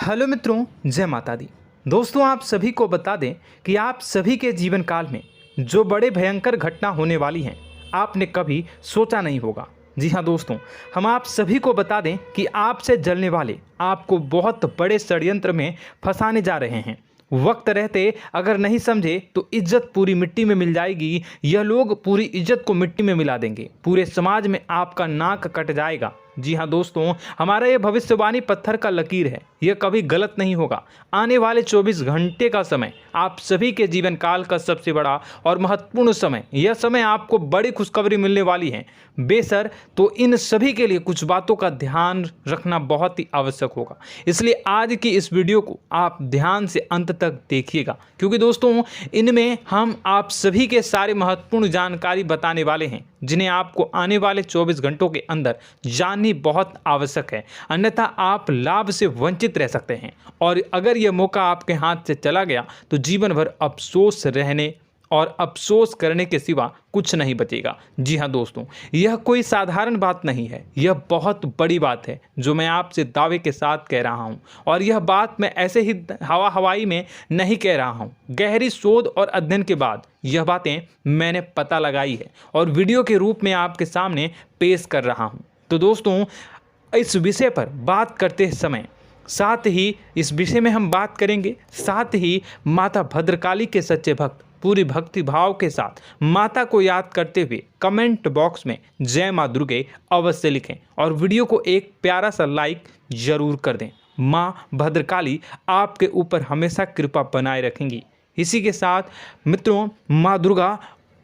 Hello मित्रों, जय माता दी। दोस्तों, आप सभी को बता दें कि आप सभी के जीवन काल में जो बड़े भयंकर घटना होने वाली हैं, आपने कभी सोचा नहीं होगा। जी हाँ दोस्तों, हम आप सभी को बता दें कि आपसे जलने वाले आपको बहुत बड़े षड्यंत्र में फंसाने जा रहे हैं। वक्त रहते अगर नहीं समझे तो इज्जत पूरी मिट्टी में मिल जाएगी। यह लोग पूरी इज्जत को मिट्टी में मिला देंगे। पूरे समाज में आपका नाक कट जाएगा। जी हाँ दोस्तों, हमारा यह भविष्यवाणी पत्थर का लकीर है, यह कभी गलत नहीं होगा। आने वाले 24 घंटे का समय आप सभी के जीवन काल का सबसे बड़ा और महत्वपूर्ण समय। यह समय आपको बड़ी खुशखबरी मिलने वाली है बेसर, तो इन सभी के लिए कुछ बातों का ध्यान रखना बहुत ही आवश्यक होगा। इसलिए आज की इस वीडियो को आप ध्यान से अंत तक देखिएगा, क्योंकि दोस्तों इनमें हम आप सभी के सारे महत्वपूर्ण जानकारी बताने वाले हैं, जिन्हें आपको आने वाले 24 घंटों के अंदर जाननी बहुत आवश्यक है। अन्यथा आप लाभ से वंचित रह सकते हैं, और अगर यह मौका आपके हाथ से चला गया तो जीवन भर अफसोस रहने और अफसोस करने के सिवा कुछ नहीं बचेगा। जी हाँ दोस्तों, यह कोई साधारण बात नहीं है, यह बहुत बड़ी बात है जो मैं आपसे दावे के साथ कह रहा हूँ। और यह बात मैं ऐसे ही हवाई में नहीं कह रहा हूँ। गहरी शोध और अध्ययन के बाद यह बातें मैंने पता लगाई है और वीडियो के रूप में आपके सामने पेश कर रहा हूँ। तो दोस्तों, इस विषय पर बात करते समय साथ ही इस विषय में हम बात करेंगे, साथ ही माता भद्रकाली के सच्चे भक्त पूरी भक्ति भाव के साथ माता को याद करते हुए कमेंट बॉक्स में जय माँ दुर्गे अवश्य लिखें और वीडियो को एक प्यारा सा लाइक जरूर कर दें। माँ भद्रकाली आपके ऊपर हमेशा कृपा बनाए रखेंगी। इसी के साथ मित्रों, माँ दुर्गा,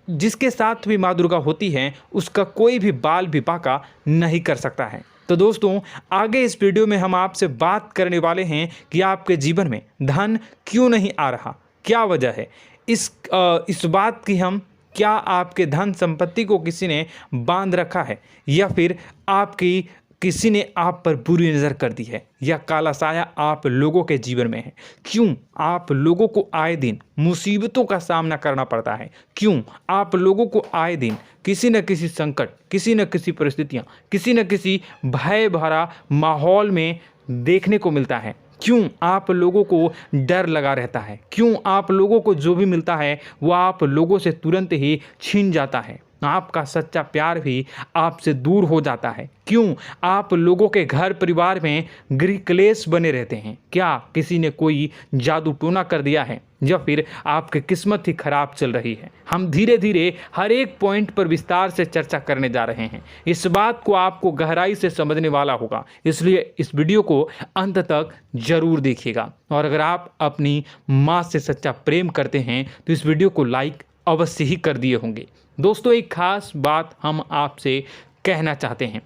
जिसके साथ भी माँ दुर्गा होती हैं, उसका कोई भी बाल भी बांका नहीं कर सकता है। तो दोस्तों, आगे इस वीडियो में हम आपसे बात करने वाले हैं कि आपके जीवन में धन क्यों नहीं आ रहा, क्या वजह है इस बात की। हम क्या आपके धन संपत्ति को किसी ने बांध रखा है, या फिर आपकी किसी ने आप पर बुरी नज़र कर दी है, या काला साया आप लोगों के जीवन में है। क्यों आप लोगों को आए दिन मुसीबतों का सामना करना पड़ता है, क्यों आप लोगों को आए दिन किसी न किसी संकट, किसी न किसी परिस्थितियाँ, किसी न किसी भय भरा माहौल में देखने को मिलता है, क्यों आप लोगों को डर लगा रहता है, क्यों आप लोगों को जो भी मिलता है वो आप लोगों से तुरंत ही छीन जाता है, आपका सच्चा प्यार भी आपसे दूर हो जाता है, क्यों आप लोगों के घर परिवार में गृह क्लेश बने रहते हैं। क्या किसी ने कोई जादू टोना कर दिया है, या फिर आपकी किस्मत ही खराब चल रही है। हम धीरे धीरे हर एक पॉइंट पर विस्तार से चर्चा करने जा रहे हैं। इस बात को आपको गहराई से समझने वाला होगा, इसलिए इस वीडियो को अंत तक जरूर देखिएगा। और अगर आप अपनी माँ से सच्चा प्रेम करते हैं तो इस वीडियो को लाइक अवश्य ही कर दिए होंगे। दोस्तों, एक खास बात हम आपसे कहना चाहते हैं।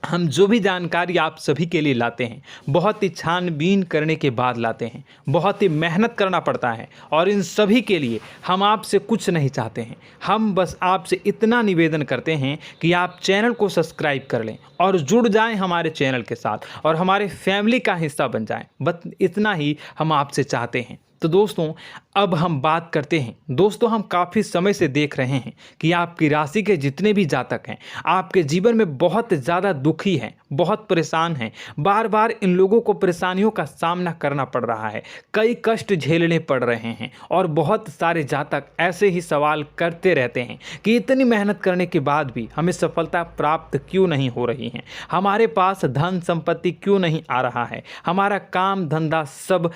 हम जो भी जानकारी आप सभी के लिए लाते हैं, बहुत ही छानबीन करने के बाद लाते हैं, बहुत ही मेहनत करना पड़ता है, और इन सभी के लिए हम आपसे कुछ नहीं चाहते हैं। हम बस आपसे इतना निवेदन करते हैं कि आप चैनल को सब्सक्राइब कर लें और जुड़ जाएं हमारे चैनल के साथ और हमारे फैमिली का हिस्सा बन जाएं। बस इतना ही हम आपसे चाहते हैं। तो दोस्तों, अब हम बात करते हैं। दोस्तों, हम काफ़ी समय से देख रहे हैं कि आपकी राशि के जितने भी जातक हैं, आपके जीवन में बहुत ज़्यादा दुखी हैं, बहुत परेशान हैं। बार बार इन लोगों को परेशानियों का सामना करना पड़ रहा है, कई कष्ट झेलने पड़ रहे हैं, और बहुत सारे जातक ऐसे ही सवाल करते रहते हैं कि इतनी मेहनत करने के बाद भी हमें सफलता प्राप्त क्यों नहीं हो रही है, हमारे पास धन संपत्ति क्यों नहीं आ रहा है, हमारा काम धंधा सब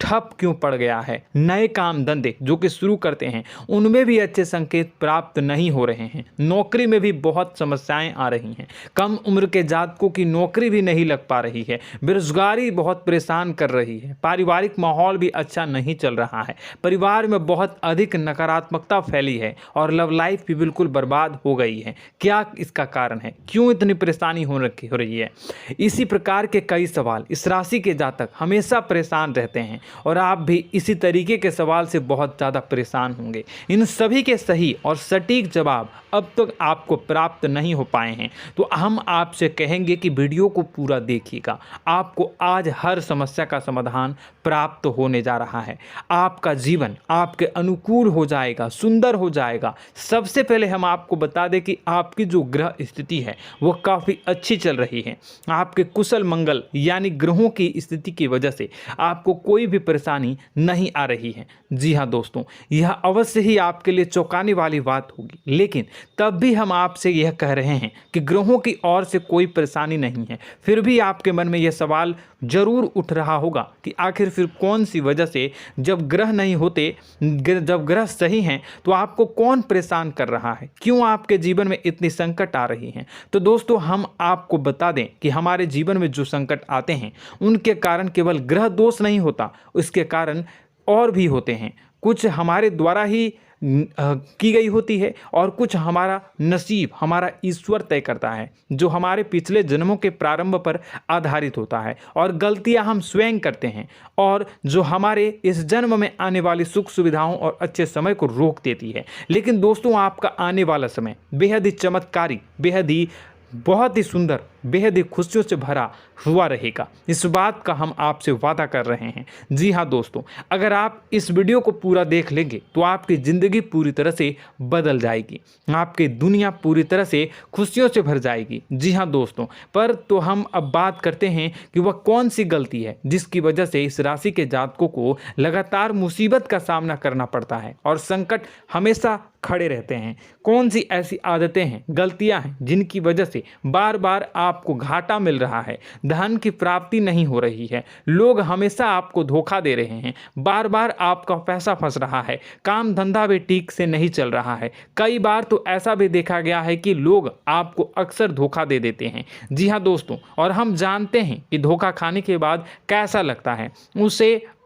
ठप क्यों पड़ गया है, नए काम धंधे जो कि शुरू करते हैं उनमें भी अच्छे संकेत प्राप्त नहीं हो रहे हैं, नौकरी में भी बहुत समस्याएं आ रही हैं, कम उम्र के जातकों की नौकरी भी नहीं लग पा रही है, बेरोजगारी बहुत परेशान कर रही है, पारिवारिक माहौल भी अच्छा नहीं चल रहा है, परिवार में बहुत अधिक नकारात्मकता फैली है, और लव लाइफ भी बिल्कुल बर्बाद हो गई है। क्या इसका कारण है, क्यों इतनी परेशानी हो रही है? इसी प्रकार के कई सवाल इस राशि के जातक हमेशा परेशान रहते हैं, और आप भी इसी तरीके के सवाल से बहुत ज़्यादा परेशान होंगे। इन सभी के सही और सटीक जवाब अब तक आपको प्राप्त नहीं हो पाए हैं, तो हम आपसे कहेंगे कि वीडियो को पूरा देखिएगा। आपको आज हर समस्या का समाधान प्राप्त होने जा रहा है। आपका जीवन आपके अनुकूल हो जाएगा, सुंदर हो जाएगा। सबसे पहले हम आपको बता दें कि आपकी जो ग्रह स्थिति है वो काफ़ी अच्छी चल रही है। आपके कुशल मंगल यानी ग्रहों की स्थिति की वजह से आपको कोई भी परेशानी नहीं आ रही है। जी हाँ दोस्तों, यह अवश्य ही आपके लिए चौंकाने वाली बात होगी, लेकिन तब भी हम आपसे यह कह रहे हैं कि ग्रहों की ओर से कोई परेशानी नहीं है। फिर भी आपके मन में यह सवाल जरूर उठ रहा होगा कि आखिर फिर कौन सी वजह से, जब ग्रह नहीं होते, जब ग्रह सही हैं, तो आपको कौन परेशान कर रहा है, क्यों आपके जीवन में इतनी संकट आ रही हैं। तो दोस्तों, हम आपको बता दें कि हमारे जीवन में जो संकट आते हैं उनके कारण केवल ग्रह दोष नहीं होता, उसके कारण और भी होते हैं। कुछ हमारे द्वारा ही की गई होती है और कुछ हमारा नसीब, हमारा ईश्वर तय करता है, जो हमारे पिछले जन्मों के प्रारंभ पर आधारित होता है, और गलतियां हम स्वयं करते हैं, और जो हमारे इस जन्म में आने वाली सुख सुविधाओं और अच्छे समय को रोक देती है। लेकिन दोस्तों, आपका आने वाला समय बेहद ही चमत्कारी, बेहद ही बहुत ही सुंदर, बेहद ही खुशियों से भरा हुआ रहेगा। इस बात का हम आपसे वादा कर रहे हैं। जी हाँ दोस्तों, अगर आप इस वीडियो को पूरा देख लेंगे तो आपकी ज़िंदगी पूरी तरह से बदल जाएगी, आपकी दुनिया पूरी तरह से खुशियों से भर जाएगी। जी हाँ दोस्तों, पर तो हम अब बात करते हैं कि वह कौन सी गलती है जिसकी वजह से इस राशि के जातकों को लगातार मुसीबत का सामना करना पड़ता है और संकट हमेशा खड़े रहते हैं। कौन सी ऐसी आदतें हैं, गलतियां हैं जिनकी वजह से बार बार आपको घाटा मिल रहा है, धन की प्राप्ति नहीं हो रही है, लोग हमेशा आपको धोखा दे रहे हैं, बार बार आपका पैसा फंस रहा है, काम धंधा भी ठीक से नहीं चल रहा है। कई बार तो ऐसा भी देखा गया है कि लोग आपको अक्सर धोखा दे देते हैं। जी हाँ दोस्तों, और हम जानते हैं कि धोखा खाने के बाद कैसा लगता है।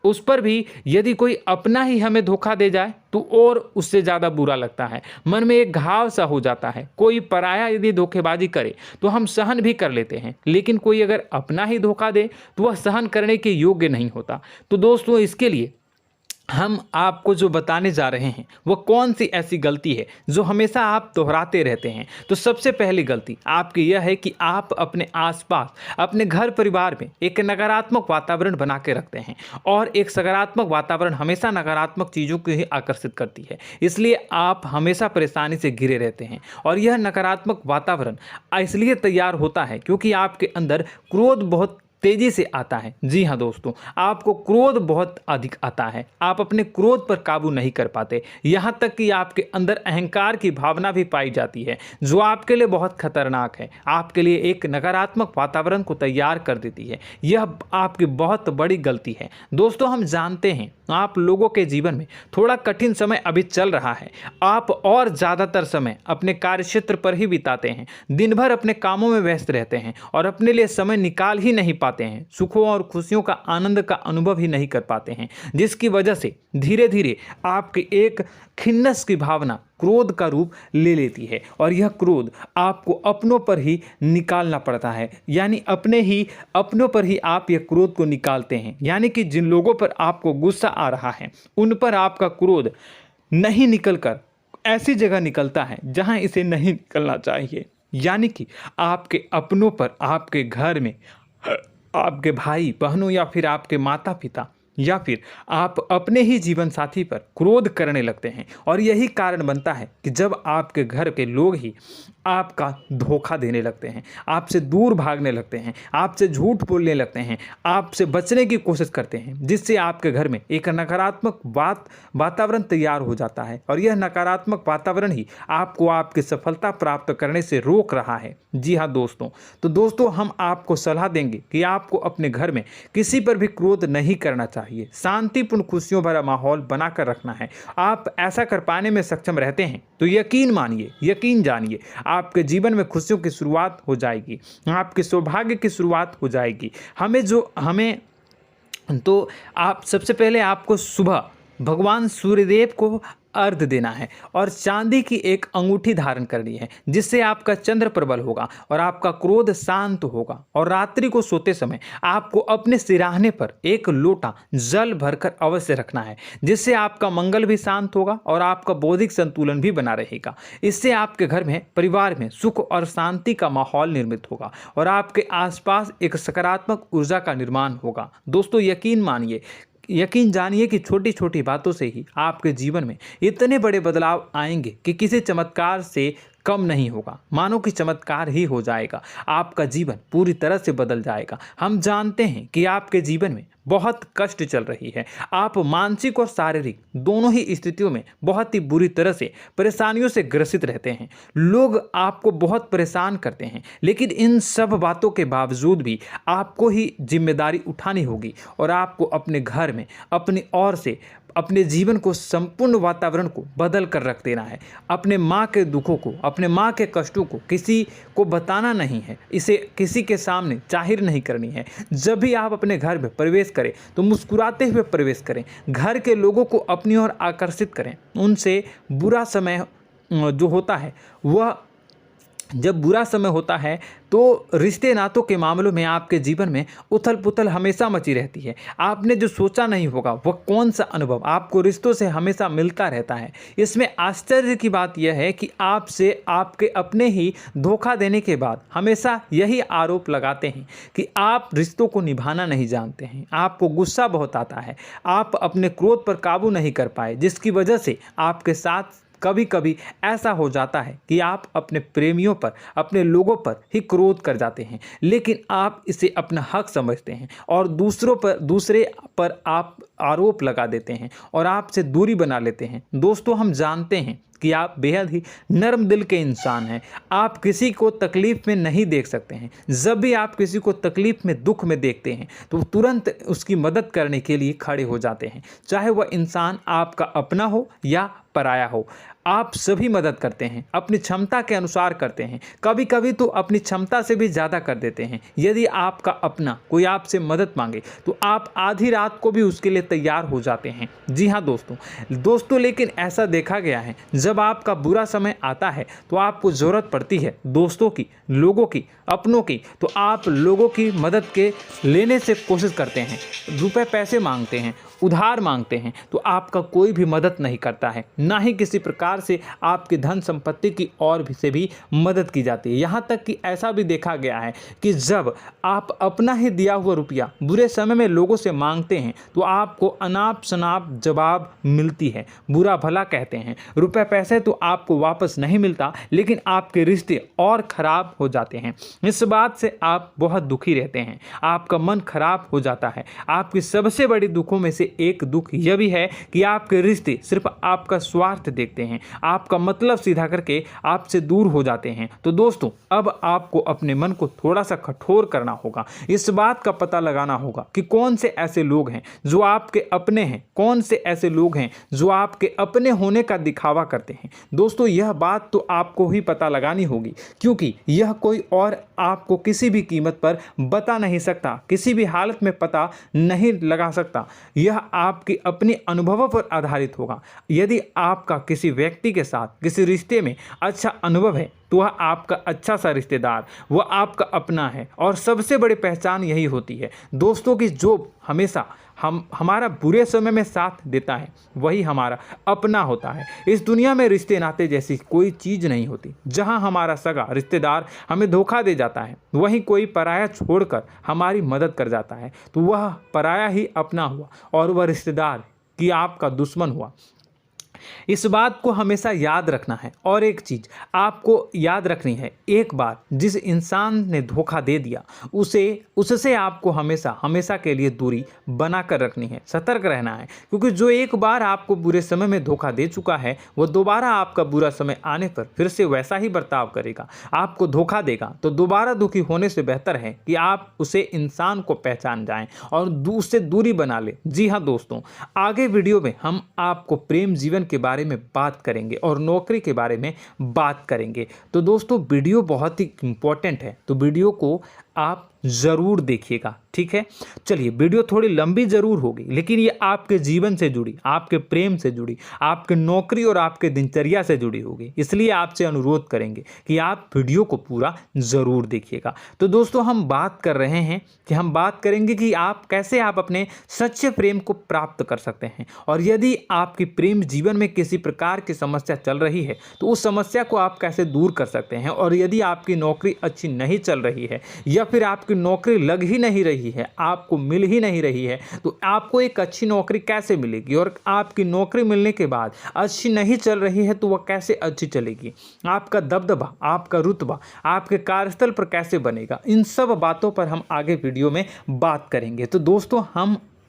उस पर भी यदि कोई अपना ही हमें धोखा दे जाए तो और उससे ज़्यादा बुरा लगता है, मन में एक घाव सा हो जाता है। कोई पराया यदि धोखेबाजी करे तो हम सहन भी कर लेते हैं, लेकिन कोई अगर अपना ही धोखा दे तो वह सहन करने के योग्य नहीं होता। तो दोस्तों, इसके लिए हम आपको जो बताने जा रहे हैं वो कौन सी ऐसी गलती है जो हमेशा आप दोहराते रहते हैं। तो सबसे पहली गलती आपकी यह है कि आप अपने आसपास, अपने घर परिवार में एक नकारात्मक वातावरण बना के रखते हैं, और एक सकारात्मक वातावरण हमेशा नकारात्मक चीज़ों को ही आकर्षित करती है। इसलिए आप हमेशा परेशानी से घिरे रहते हैं, और यह नकारात्मक वातावरण इसलिए तैयार होता है क्योंकि आपके अंदर क्रोध बहुत तेजी से आता है। जी हाँ दोस्तों, आपको क्रोध बहुत अधिक आता है, आप अपने क्रोध पर काबू नहीं कर पाते, यहाँ तक कि आपके अंदर अहंकार की भावना भी पाई जाती है, जो आपके लिए बहुत खतरनाक है, आपके लिए एक नकारात्मक वातावरण को तैयार कर देती है। यह आपकी बहुत बड़ी गलती है। दोस्तों, हम जानते हैं आप लोगों के जीवन में थोड़ा कठिन समय अभी चल रहा है। आप और ज़्यादातर समय अपने कार्यक्षेत्र पर ही बिताते हैं, दिन भर अपने कामों में व्यस्त रहते हैं और अपने लिए समय निकाल ही नहीं पाते हैं, सुखों और खुशियों का आनंद का अनुभव ही नहीं कर पाते हैं, जिसकी वजह से धीरे धीरे आपकी एक खिन्नस की भावना क्रोध का रूप ले लेती है, और यह क्रोध आपको अपनों पर ही निकालना पड़ता है। यानी अपनों पर ही आप यह क्रोध को निकालते हैं। यानी कि जिन लोगों पर आपको गुस्सा आ रहा है उन पर आपका क्रोध नहीं निकलकर ऐसी जगह निकलता है जहां इसे नहीं निकलना चाहिए। यानी कि आपके अपनों पर, आपके घर में आपके भाई बहनों या फिर आपके माता पिता या फिर आप अपने ही जीवन साथी पर क्रोध करने लगते हैं, और यही कारण बनता है कि जब आपके घर के लोग ही आपका धोखा देने लगते हैं, आपसे दूर भागने लगते हैं, आपसे झूठ बोलने लगते हैं, आपसे बचने की कोशिश करते हैं, जिससे आपके घर में एक नकारात्मक वातावरण तैयार हो जाता है, और यह नकारात्मक वातावरण ही आपको आपकी सफलता प्राप्त करने से रोक रहा है। जी हाँ दोस्तों, तो दोस्तों, हम आपको सलाह देंगे कि आपको अपने घर में किसी पर भी क्रोध नहीं करना चाहिए, शांतिपूर्ण खुशियों भरा माहौल बनाकर रखना है। आप ऐसा कर पाने में सक्षम रहते हैं तो यकीन मानिए, यकीन जानिए, आपके जीवन में खुशियों की शुरुआत हो जाएगी, आपके सौभाग्य की शुरुआत हो जाएगी। आप सबसे पहले आपको सुबह भगवान सूर्यदेव को अर्घ देना है और चांदी की एक अंगूठी धारण करनी है, जिससे आपका चंद्र प्रबल होगा और आपका क्रोध शांत होगा। और रात्रि को सोते समय आपको अपने सिरहाने पर एक लोटा जल भरकर अवश्य रखना है, जिससे आपका मंगल भी शांत होगा और आपका बौद्धिक संतुलन भी बना रहेगा। इससे आपके घर में, परिवार में सुख और शांति का माहौल निर्मित होगा और आपके आसपास एक सकारात्मक ऊर्जा का निर्माण होगा। दोस्तों यकीन जानिए कि छोटी छोटी बातों से ही आपके जीवन में इतने बड़े बदलाव आएंगे कि किसी चमत्कार से कम नहीं होगा। मानो कि चमत्कार ही हो जाएगा, आपका जीवन पूरी तरह से बदल जाएगा। हम जानते हैं कि आपके जीवन में बहुत कष्ट चल रही है, आप मानसिक और शारीरिक दोनों ही स्थितियों में बहुत ही बुरी तरह से परेशानियों से ग्रसित रहते हैं। लोग आपको बहुत परेशान करते हैं, लेकिन इन सब बातों के बावजूद भी आपको ही जिम्मेदारी उठानी होगी और आपको अपने घर में अपनी ओर से अपने जीवन को, संपूर्ण वातावरण को बदल कर रख देना है। अपने माँ के दुखों को, अपने माँ के कष्टों को किसी को बताना नहीं है, इसे किसी के सामने जाहिर नहीं करनी है। जब भी आप अपने घर में प्रवेश करें तो मुस्कुराते हुए प्रवेश करें, घर के लोगों को अपनी ओर आकर्षित करें। उनसे बुरा समय जो होता है वह जब बुरा समय होता है तो रिश्ते नातों के मामलों में आपके जीवन में उथल पुथल हमेशा मची रहती है। आपने जो सोचा नहीं होगा वह कौन सा अनुभव आपको रिश्तों से हमेशा मिलता रहता है। इसमें आश्चर्य की बात यह है कि आपसे आपके अपने ही धोखा देने के बाद हमेशा यही आरोप लगाते हैं कि आप रिश्तों को निभाना नहीं जानते हैं, आपको गुस्सा बहुत आता है, आप अपने क्रोध पर काबू नहीं कर पाए, जिसकी वजह से आपके साथ कभी कभी ऐसा हो जाता है कि आप अपने प्रेमियों पर, अपने लोगों पर ही क्रोध कर जाते हैं, लेकिन आप इसे अपना हक समझते हैं और दूसरे पर आप आरोप लगा देते हैं और आपसे दूरी बना लेते हैं। दोस्तों हम जानते हैं कि आप बेहद ही नर्म दिल के इंसान हैं। आप किसी को तकलीफ़ में नहीं देख सकते हैं। जब भी आप किसी को तकलीफ़ में, दुख में देखते हैं तो तुरंत उसकी मदद करने के लिए खड़े हो जाते हैं, चाहे वह इंसान आपका अपना हो या पराया हो। आप सभी मदद करते हैं, अपनी क्षमता के अनुसार करते हैं, कभी कभी तो अपनी क्षमता से भी ज़्यादा कर देते हैं। यदि आपका अपना कोई आपसे मदद मांगे तो आप आधी रात को भी उसके लिए तैयार हो जाते हैं। जी हाँ दोस्तों, लेकिन ऐसा देखा गया है जब आपका बुरा समय आता है तो आपको ज़रूरत पड़ती है दोस्तों की, लोगों की, अपनों की, तो आप लोगों की मदद के लेने से कोशिश करते हैं, रुपए पैसे मांगते हैं, उधार मांगते हैं, तो आपका कोई भी मदद नहीं करता है, ना ही किसी प्रकार से आपकी धन संपत्ति की और भी से भी मदद की जाती है। यहाँ तक कि ऐसा भी देखा गया है कि जब आप अपना ही दिया हुआ रुपया बुरे समय में लोगों से मांगते हैं तो आपको अनाप शनाप जवाब मिलती है, बुरा भला कहते हैं। रुपए पैसे तो आपको वापस नहीं मिलता, लेकिन आपके रिश्ते और खराब हो जाते हैं। इस बात से आप बहुत दुखी रहते हैं, आपका मन खराब हो जाता है। आपकी सबसे बड़ी दुखों में से एक दुख यह भी है कि आपके रिश्ते सिर्फ आपका स्वार्थ देखते हैं, आपका मतलब सीधा करके आपसे दूर हो जाते हैं। तो दोस्तों अब आपको अपने मन को थोड़ा सा कठोर करना होगा, इस बात का पता लगाना होगा कि कौन से ऐसे लोग हैं जो आपके अपने हैं, कौन से ऐसे लोग हैं जो आपके अपने होने का दिखावा करते हैं। दोस्तों यह बात तो आपको ही पता लगानी होगी, क्योंकि यह कोई और आपको किसी भी कीमत पर बता नहीं सकता, किसी भी हालत में पता नहीं लगा सकता। यह आपके अपने अनुभवों पर आधारित होगा। यदि आपका किसी व्यक्ति के साथ किसी रिश्ते में अच्छा अनुभव है तो वह आपका अच्छा सा रिश्तेदार, वह आपका अपना है, और सबसे बड़ी पहचान यही होती है दोस्तों की जो हमेशा हमारा बुरे समय में साथ देता है वही हमारा अपना होता है। इस दुनिया में रिश्ते नाते जैसी कोई चीज़ नहीं होती। जहां हमारा सगा रिश्तेदार हमें धोखा दे जाता है, वहीं कोई पराया छोड़कर हमारी मदद कर जाता है तो वह पराया ही अपना हुआ और वह रिश्तेदार कि आपका दुश्मन हुआ। इस बात को हमेशा याद रखना है। और एक चीज़ आपको याद रखनी है, एक बार जिस इंसान ने धोखा दे दिया उससे आपको हमेशा के लिए दूरी बना कर रखनी है, सतर्क रहना है, क्योंकि जो एक बार आपको बुरे समय में धोखा दे चुका है वो दोबारा आपका बुरा समय आने पर फिर से वैसा ही बर्ताव करेगा, आपको धोखा देगा। तो दोबारा दुखी होने से बेहतर है कि आप उसे इंसान को पहचान जाएं और उससे दूरी बना लें। जी हाँ दोस्तों, आगे वीडियो में हम आपको प्रेम जीवन के बारे में बात करेंगे और नौकरी के बारे में बात करेंगे। तो दोस्तों वीडियो बहुत ही इम्पोर्टेंट है, तो वीडियो को आप ज़रूर देखिएगा, ठीक है। चलिए, वीडियो थोड़ी लंबी ज़रूर होगी, लेकिन ये आपके जीवन से जुड़ी, आपके प्रेम से जुड़ी, आपके नौकरी और आपके दिनचर्या से जुड़ी होगी, इसलिए आपसे अनुरोध करेंगे कि आप वीडियो को पूरा ज़रूर देखिएगा। तो दोस्तों, हम बात कर रहे हैं कि हम बात करेंगे कि आप कैसे आप अपने सच्चे प्रेम को प्राप्त कर सकते हैं, और यदि आपकी प्रेम जीवन में किसी प्रकार की समस्या चल रही है तो उस समस्या को आप कैसे दूर कर सकते हैं, और यदि आपकी नौकरी अच्छी नहीं चल रही है या फिर आपकी नौकरी लग ही नहीं रही है, आपको मिल ही नहीं रही है, तो आपको एक अच्छी नौकरी कैसे मिलेगी, और आपकी नौकरी मिलने के बाद अच्छी नहीं चल रही है तो वह कैसे अच्छी चलेगी, आपका दबदबा, आपका रुतबा आपके कार्यस्थल पर कैसे बनेगा, इन सब बातों पर हम आगे वीडियो में बात करेंगे। तो दोस्तों,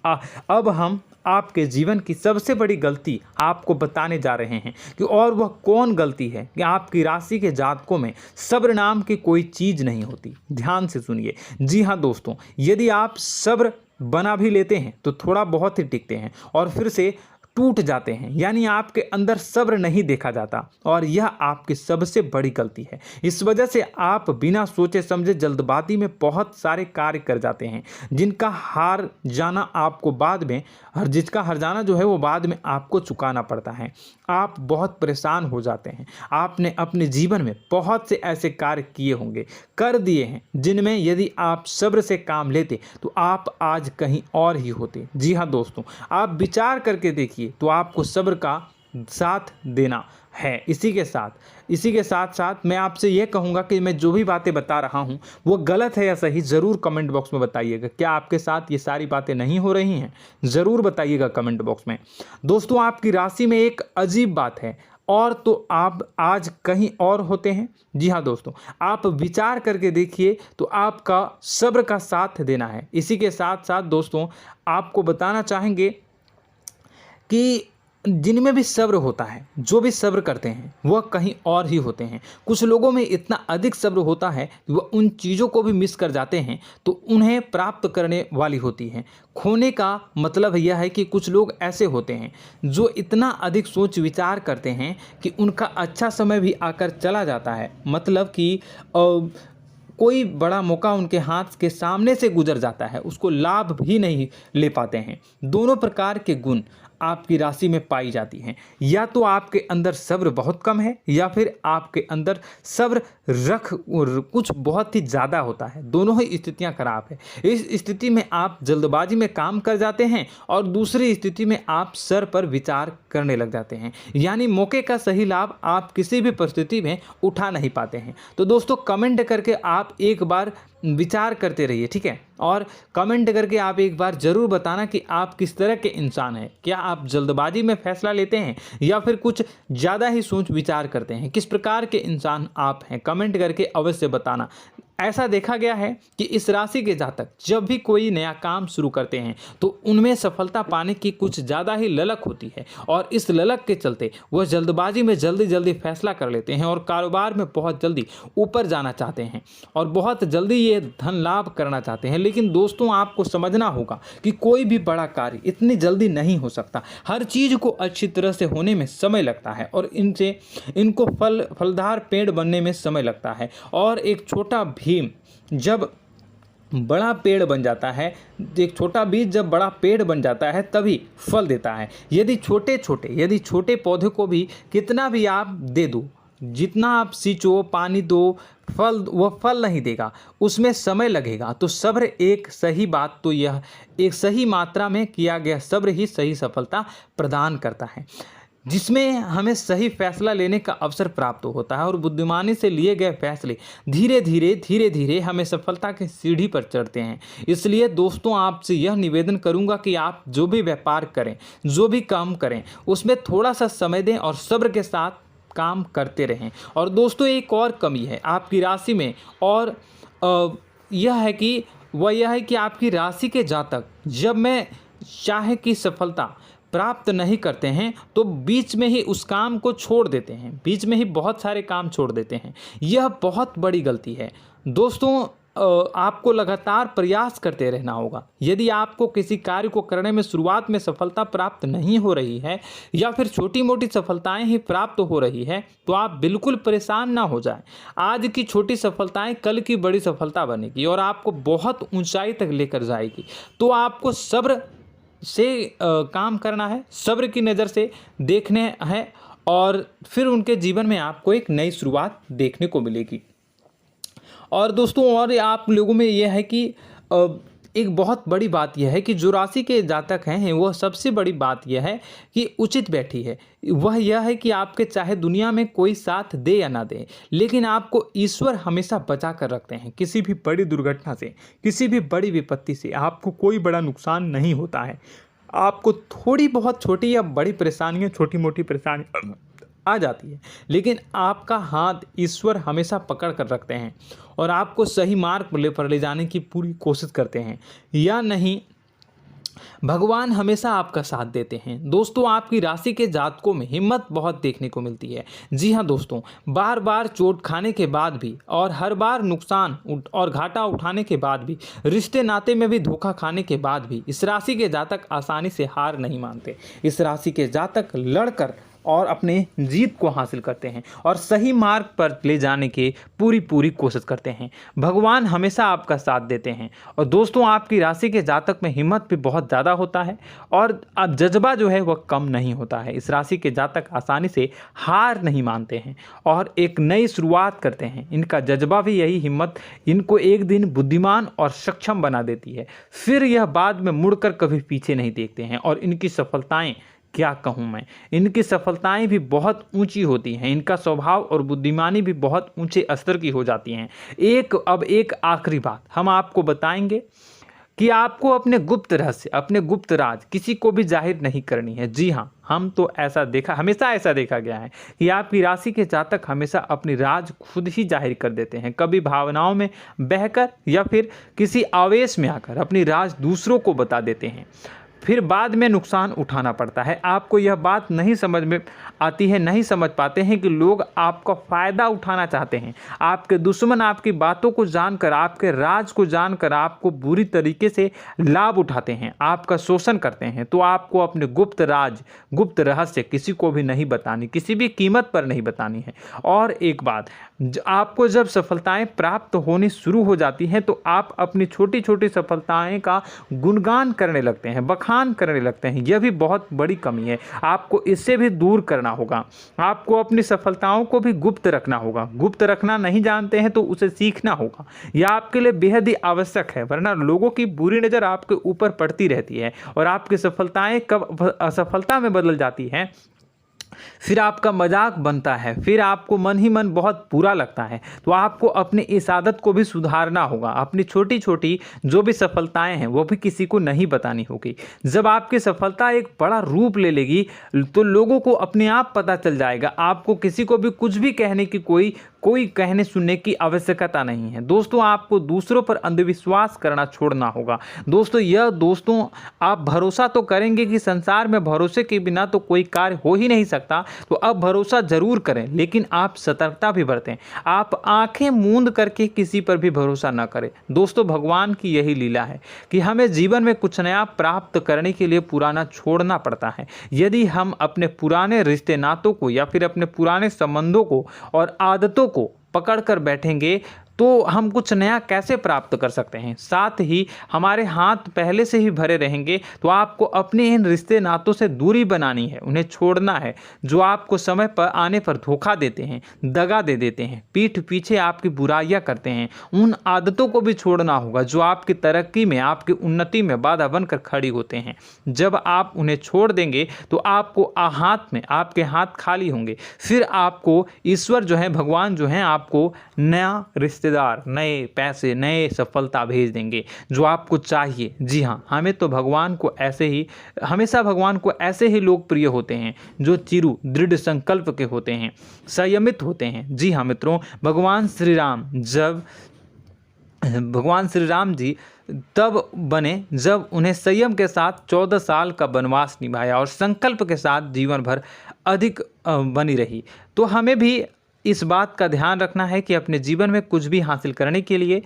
अब हम आपके जीवन की सबसे बड़ी गलती आपको बताने जा रहे हैं कि और वह कौन गलती है कि आपकी राशि के जातकों में सब्र नाम की कोई चीज़ नहीं होती। ध्यान से सुनिए। जी हाँ दोस्तों, यदि आप सब्र बना भी लेते हैं तो थोड़ा बहुत ही टिकते हैं और फिर से टूट जाते हैं, यानी आपके अंदर सब्र नहीं देखा जाता, और यह आपकी सबसे बड़ी गलती है। इस वजह से आप बिना सोचे समझे जल्दबाजी में बहुत सारे कार्य कर जाते हैं, जिनका हार जाना आपको बाद में जिसका हर जाना जो है वो बाद में आपको चुकाना पड़ता है। आप बहुत परेशान हो जाते हैं। आपने अपने जीवन में बहुत से ऐसे कार्य किए होंगे, कर दिए हैं, जिनमें यदि आप सब्र से काम लेते तो आप आज कहीं और ही होते। जी हाँ दोस्तों, आप विचार करके देखिए तो आपको सब्र का साथ देना है। इसी के साथ साथ मैं आपसे ये कहूँगा कि मैं जो भी बातें बता रहा हूँ वो गलत है या सही, ज़रूर कमेंट बॉक्स में बताइएगा। क्या आपके साथ ये सारी बातें नहीं हो रही हैं? ज़रूर बताइएगा कमेंट बॉक्स में। दोस्तों, आपकी राशि में एक अजीब बात है, और तो आप आज कहीं और होते हैं। जी हाँ दोस्तों, आप विचार करके देखिए तो आपका सब्र का साथ देना है। इसी के साथ साथ दोस्तों, आपको बताना चाहेंगे कि जिनमें भी सब्र होता है, जो भी सब्र करते हैं, वह कहीं और ही होते हैं। कुछ लोगों में इतना अधिक सब्र होता है कि वह उन चीज़ों को भी मिस कर जाते हैं तो उन्हें प्राप्त करने वाली होती हैं। खोने का मतलब यह है कि कुछ लोग ऐसे होते हैं जो इतना अधिक सोच विचार करते हैं कि उनका अच्छा समय भी आकर चला जाता है, मतलब कि कोई बड़ा मौका उनके हाथ के सामने से गुजर जाता है, उसको लाभ भी नहीं ले पाते हैं। दोनों प्रकार के गुण आपकी राशि में पाई जाती हैं। या तो आपके अंदर सब्र बहुत कम है, या फिर आपके अंदर सब्र रख कुछ बहुत ही ज़्यादा होता है। दोनों ही स्थितियां खराब है। इस स्थिति में आप जल्दबाजी में काम कर जाते हैं, और दूसरी स्थिति में आप सर पर विचार करने लग जाते हैं, यानी मौके का सही लाभ आप किसी भी परिस्थिति में उठा नहीं पाते हैं। तो दोस्तों, कमेंट करके आप एक बार विचार करते रहिए, ठीक है, और कमेंट करके आप एक बार ज़रूर बताना कि आप किस तरह के इंसान हैं। क्या आप जल्दबाजी में फैसला लेते हैं या फिर कुछ ज़्यादा ही सोच विचार करते हैं? किस प्रकार के इंसान आप हैं, कमेंट करके अवश्य बताना। ऐसा देखा गया है कि इस राशि के जातक जब भी कोई नया काम शुरू करते हैं तो उनमें सफलता पाने की कुछ ज़्यादा ही ललक होती है, और इस ललक के चलते वह जल्दबाजी में जल्दी फैसला कर लेते हैं और कारोबार में बहुत जल्दी ऊपर जाना चाहते हैं और बहुत जल्दी ये धन लाभ करना चाहते हैं। लेकिन दोस्तों, आपको समझना होगा कि कोई भी बड़ा कार्य इतनी जल्दी नहीं हो सकता। हर चीज़ को अच्छी तरह से होने में समय लगता है, और इनको फलदार पेड़ बनने में समय लगता है। और एक छोटा भीम जब बड़ा पेड़ बन जाता है, एक छोटा बीज जब बड़ा पेड़ बन जाता है तभी फल देता है। यदि छोटे पौधे को भी कितना भी आप दे दो, जितना आप सींचो, पानी दो, वह फल नहीं देगा, उसमें समय लगेगा। तो सब्र एक सही बात, तो यह एक सही मात्रा में किया गया सब्र ही सही सफलता प्रदान करता है, जिसमें हमें सही फैसला लेने का अवसर प्राप्त होता है, और बुद्धिमानी से लिए गए फैसले धीरे धीरे हमें सफलता की सीढ़ी पर चढ़ते हैं। इसलिए दोस्तों, आपसे यह निवेदन करूंगा कि आप जो भी व्यापार करें, जो भी काम करें, उसमें थोड़ा सा समय दें और सब्र के साथ काम करते रहें। और दोस्तों, एक और कमी है आपकी राशि में, और यह है कि आपकी राशि के जातक जब मैं चाहे कि सफलता प्राप्त नहीं करते हैं तो बीच में ही उस काम को छोड़ देते हैं, बीच में ही बहुत सारे काम छोड़ देते हैं। यह बहुत बड़ी गलती है दोस्तों। आपको लगातार प्रयास करते रहना होगा। यदि आपको किसी कार्य को करने में शुरुआत में सफलता प्राप्त नहीं हो रही है या फिर छोटी मोटी सफलताएं ही प्राप्त हो रही है तो आप बिल्कुल परेशान ना हो जाएं। आज की छोटी सफलताएं कल की बड़ी सफलता बनेगी और आपको बहुत ऊंचाई तक लेकर जाएगी। तो आपको सब्र से काम करना है, सब्र की नज़र से देखने हैं और फिर उनके जीवन में आपको एक नई शुरुआत देखने को मिलेगी। और दोस्तों और आप लोगों में यह है कि एक बहुत बड़ी बात यह है कि जो राशि के जातक हैं वह सबसे बड़ी बात यह है कि उचित बैठी है। वह यह है कि आपके चाहे दुनिया में कोई साथ दे या ना दे, लेकिन आपको ईश्वर हमेशा बचा कर रखते हैं। किसी भी बड़ी दुर्घटना से, किसी भी बड़ी विपत्ति से आपको कोई बड़ा नुकसान नहीं होता है। आपको थोड़ी बहुत छोटी या बड़ी परेशानियाँ, छोटी मोटी परेशानी आ जाती है, लेकिन आपका हाथ ईश्वर हमेशा पकड़ कर रखते हैं और आपको सही मार्ग पर ले जाने की पूरी कोशिश करते हैं। या नहीं, भगवान हमेशा आपका साथ देते हैं। दोस्तों आपकी राशि के जातकों में हिम्मत बहुत देखने को मिलती है। जी हाँ दोस्तों, बार बार चोट खाने के बाद भी और हर बार नुकसान और घाटा उठाने के बाद भी, रिश्ते नाते में भी धोखा खाने के बाद भी इस राशि के जातक आसानी से हार नहीं मानते। इस राशि के जातक लड़कर और अपने जीत को हासिल करते हैं और सही मार्ग पर ले जाने की पूरी कोशिश करते हैं। भगवान हमेशा आपका साथ देते हैं। और दोस्तों आपकी राशि के जातक में हिम्मत भी बहुत ज़्यादा होता है और अब जज्बा जो है वह कम नहीं होता है। इस राशि के जातक आसानी से हार नहीं मानते हैं और एक नई शुरुआत करते हैं। इनका जज्बा भी यही हिम्मत इनको एक दिन बुद्धिमान और सक्षम बना देती है। फिर यह बाद में मुड़कर कभी पीछे नहीं देखते हैं और इनकी सफलताएं, क्या कहूँ मैं, इनकी सफलताएं भी बहुत ऊंची होती हैं। इनका स्वभाव और बुद्धिमानी भी बहुत ऊंचे स्तर की हो जाती हैं। अब एक आखिरी बात हम आपको बताएंगे कि आपको अपने गुप्त रहस्य, अपने गुप्त राज किसी को भी जाहिर नहीं करनी है। जी हाँ, हम तो हमेशा ऐसा देखा गया है कि आपकी राशि के जातक हमेशा अपनी राज खुद ही जाहिर कर देते हैं। कभी भावनाओं में बहकर या फिर किसी आवेश में आकर अपनी राज दूसरों को बता देते हैं, फिर बाद में नुकसान उठाना पड़ता है। आपको यह बात नहीं समझ में आती है, नहीं समझ पाते हैं कि लोग आपका फ़ायदा उठाना चाहते हैं। आपके दुश्मन आपकी बातों को जानकर, आपके राज को जानकर आपको बुरी तरीके से लाभ उठाते हैं, आपका शोषण करते हैं। तो आपको अपने गुप्त राज, गुप्त रहस्य किसी को भी नहीं बतानी, किसी भी कीमत पर नहीं बतानी है। और एक बात, आपको जब सफलताएं प्राप्त होनी शुरू हो जाती हैं तो आप अपनी छोटी छोटी सफलताएं का गुणगान करने लगते हैं, बखान करने लगते हैं। यह भी बहुत बड़ी कमी है, आपको इससे भी दूर करना होगा। आपको अपनी सफलताओं को भी गुप्त रखना होगा। गुप्त रखना नहीं जानते हैं तो उसे सीखना होगा। यह आपके लिए बेहद ही आवश्यक है, वरना लोगों की बुरी नज़र आपके ऊपर पड़ती रहती है और आपकी सफलताएं कब असफलता में बदल जाती हैं, फिर आपका मजाक बनता है, फिर आपको मन ही मन बहुत बुरा लगता है। तो आपको अपनी इस आदत को भी सुधारना होगा। अपनी छोटी छोटी जो भी सफलताएं हैं वो भी किसी को नहीं बतानी होगी। जब आपकी सफलता एक बड़ा रूप ले लेगी तो लोगों को अपने आप पता चल जाएगा। आपको किसी को भी कुछ भी कहने की कोई कहने सुनने की आवश्यकता नहीं है। दोस्तों आपको दूसरों पर अंधविश्वास करना छोड़ना होगा। दोस्तों आप भरोसा तो करेंगे कि संसार में भरोसे के बिना तो कोई कार्य हो ही नहीं सकता, तो अब भरोसा जरूर करें, लेकिन आप सतर्कता भी बरतें। आप आंखें मूंद करके किसी पर भी भरोसा न करें। दोस्तों भगवान की यही लीला है कि हमें जीवन में कुछ नया प्राप्त करने के लिए पुराना छोड़ना पड़ता है। यदि हम अपने पुराने रिश्ते नातों को या फिर अपने पुराने संबंधों को और आदतों को पकड़ कर बैठेंगे तो हम कुछ नया कैसे प्राप्त कर सकते हैं। साथ ही हमारे हाथ पहले से ही भरे रहेंगे। तो आपको अपने इन रिश्ते नातों से दूरी बनानी है, उन्हें छोड़ना है जो आपको समय पर आने पर धोखा देते हैं, दगा दे देते हैं, पीठ पीछे आपकी बुराइयां करते हैं। उन आदतों को भी छोड़ना होगा जो आपकी तरक्की में, आपकी उन्नति में बाधा बनकर खड़ी होते हैं। जब आप उन्हें छोड़ देंगे तो आपको आपके हाथ खाली होंगे। फिर आपको ईश्वर जो है, भगवान जो है, आपको नया रिश्तेदार, नए पैसे, नए सफलता भेज देंगे जो आपको चाहिए। जी हाँ, हमेशा भगवान को ऐसे ही लोग प्रिय होते हैं जो चिरु दृढ़ संकल्प के होते हैं, संयमित होते हैं। जी हाँ मित्रों, भगवान श्री राम जी तब बने जब उन्हें संयम के साथ 14 साल का वनवास निभाया और संकल्प के साथ जीवन भर अधिक बनी रही। तो हमें भी इस बात का ध्यान रखना है कि अपने जीवन में कुछ भी हासिल करने के लिए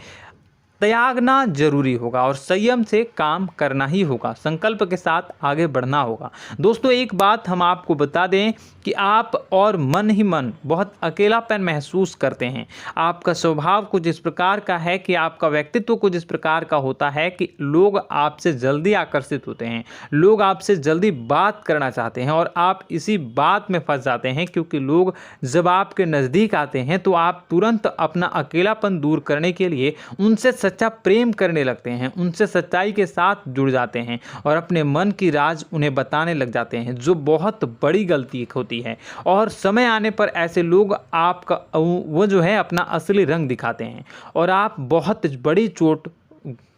त्यागना जरूरी होगा और संयम से काम करना ही होगा। संकल्प के साथ आगे बढ़ना होगा। दोस्तों एक बात हम आपको बता दें कि आप और मन ही मन बहुत अकेलापन महसूस करते हैं। आपका स्वभाव कुछ इस प्रकार का है कि आपका व्यक्तित्व कुछ इस प्रकार का होता है कि लोग आपसे जल्दी आकर्षित होते हैं, लोग आपसे जल्दी बात करना चाहते हैं और आप इसी बात में फंस जाते हैं, क्योंकि लोग जब आपके नज़दीक आते हैं तो आप तुरंत अपना अकेलापन दूर करने के लिए उनसे सच्चा प्रेम करने लगते हैं, उनसे सच्चाई के साथ जुड़ जाते हैं और अपने मन की राज उन्हें बताने लग जाते हैं, जो बहुत बड़ी गलती होती है। और समय आने पर ऐसे लोग आपका वो जो है अपना असली रंग दिखाते हैं और आप बहुत बड़ी चोट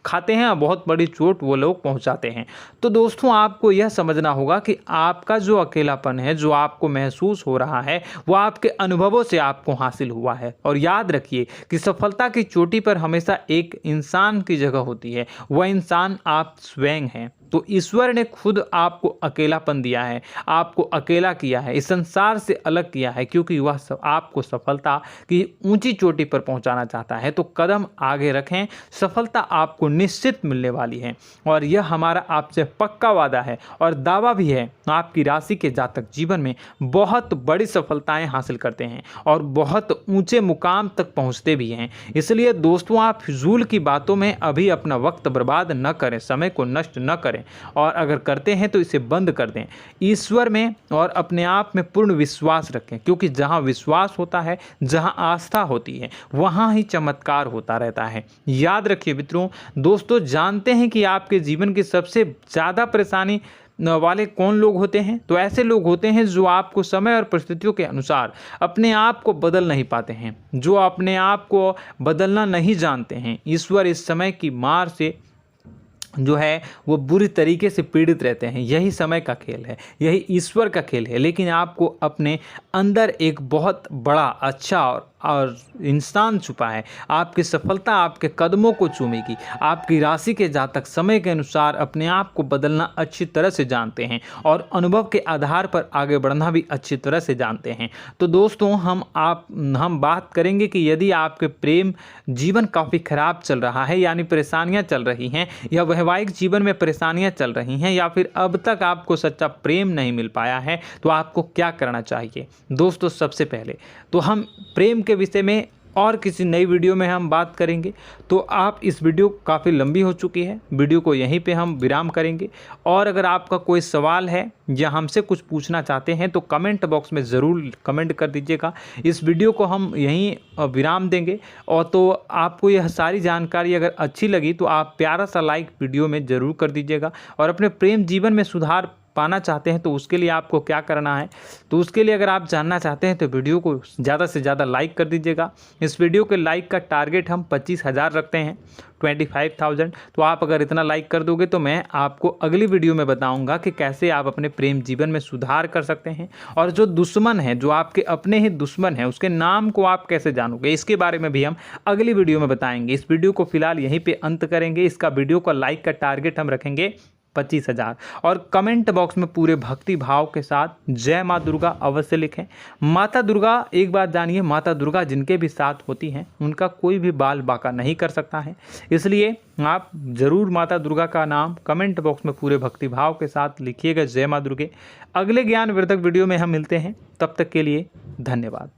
खाते हैं और बहुत बड़ी चोट वो लोग पहुंचाते हैं। तो दोस्तों आपको यह समझना होगा कि आपका जो अकेलापन है, जो आपको महसूस हो रहा है, वो आपके अनुभवों से आपको हासिल हुआ है। और याद रखिए कि सफलता की चोटी पर हमेशा एक इंसान की जगह होती है, वह इंसान आप स्वयं हैं। तो ईश्वर ने खुद आपको अकेलापन दिया है, आपको अकेला किया है, इस संसार से अलग किया है, क्योंकि वह आपको सफलता की ऊंची चोटी पर पहुंचाना चाहता है। तो कदम आगे रखें, सफलता आपको निश्चित मिलने वाली है और यह हमारा आपसे पक्का वादा है और दावा भी है। आपकी राशि के जातक जीवन में बहुत बड़ी सफलताएं हासिल करते हैं और बहुत ऊंचे मुकाम तक पहुंचते भी हैं। इसलिए दोस्तों आप फिजूल की बातों में अभी अपना वक्त बर्बाद न करें, समय को नष्ट न करें और अगर करते हैं तो इसे बंद कर दें। ईश्वर में और अपने आप में पूर्ण विश्वास रखें, क्योंकि जहां विश्वास होता है, जहां आस्था होती है, वहां ही चमत्कार होता रहता है। याद रखिए मित्रों, दोस्तों जानते हैं कि आपके जीवन की सबसे ज़्यादा परेशानी वाले कौन लोग होते हैं? तो ऐसे लोग होते हैं जो आपको समय और परिस्थितियों के अनुसार अपने आप को बदल नहीं पाते हैं, जो अपने आप को बदलना नहीं जानते हैं। ईश्वर इस समय की मार से जो है वो बुरी तरीके से पीड़ित रहते हैं। यही समय का खेल है, यही ईश्वर का खेल है। लेकिन आपको अपने अंदर एक बहुत बड़ा अच्छा और इंसान छुपा है। आपकी सफलता आपके कदमों को चूमेगी। आपकी राशि के जातक समय के अनुसार अपने आप को बदलना अच्छी तरह से जानते हैं और अनुभव के आधार पर आगे बढ़ना भी अच्छी तरह से जानते हैं। तो दोस्तों हम बात करेंगे कि यदि आपके प्रेम जीवन काफ़ी खराब चल रहा है, यानी परेशानियां चल रही हैं, या वैवाहिक जीवन में परेशानियां चल रही हैं, या फिर अब तक आपको सच्चा प्रेम नहीं मिल पाया है, तो आपको क्या करना चाहिए? दोस्तों सबसे पहले तो हम प्रेम के विषय में और किसी नई वीडियो में हम बात करेंगे। तो आप इस वीडियो काफ़ी लंबी हो चुकी है, वीडियो को यहीं पे हम विराम करेंगे। और अगर आपका कोई सवाल है या हमसे कुछ पूछना चाहते हैं तो कमेंट बॉक्स में ज़रूर कमेंट कर दीजिएगा। इस वीडियो को हम यहीं विराम देंगे। और तो आपको यह सारी जानकारी अगर अच्छी लगी तो आप प्यारा सा लाइक वीडियो में ज़रूर कर दीजिएगा। और अपने प्रेम जीवन में सुधार पाना चाहते हैं तो उसके लिए आपको क्या करना है, तो उसके लिए अगर आप जानना चाहते हैं तो वीडियो को ज़्यादा से ज़्यादा लाइक कर दीजिएगा। इस वीडियो के लाइक का टारगेट हम 25,000 रखते हैं, 25,000। तो आप अगर इतना लाइक कर दोगे तो मैं आपको अगली वीडियो में बताऊंगा कि कैसे आप अपने प्रेम जीवन में सुधार कर सकते हैं। और जो दुश्मन है, जो आपके अपने ही दुश्मन है, उसके नाम को आप कैसे जानोगे, इसके बारे में भी हम अगली वीडियो में बताएंगे। इस वीडियो को फिलहाल यहीं पे अंत करेंगे। इसका वीडियो का लाइक का टारगेट हम रखेंगे 25,000। और कमेंट बॉक्स में पूरे भक्ति भाव के साथ जय माँ दुर्गा अवश्य लिखें। माता दुर्गा, एक बात जानिए, माता दुर्गा जिनके भी साथ होती हैं उनका कोई भी बाल बाका नहीं कर सकता है। इसलिए आप ज़रूर माता दुर्गा का नाम कमेंट बॉक्स में पूरे भक्ति भाव के साथ लिखिएगा, जय माँ दुर्गे। अगले ज्ञानवर्धक वीडियो में हम मिलते हैं, तब तक के लिए धन्यवाद।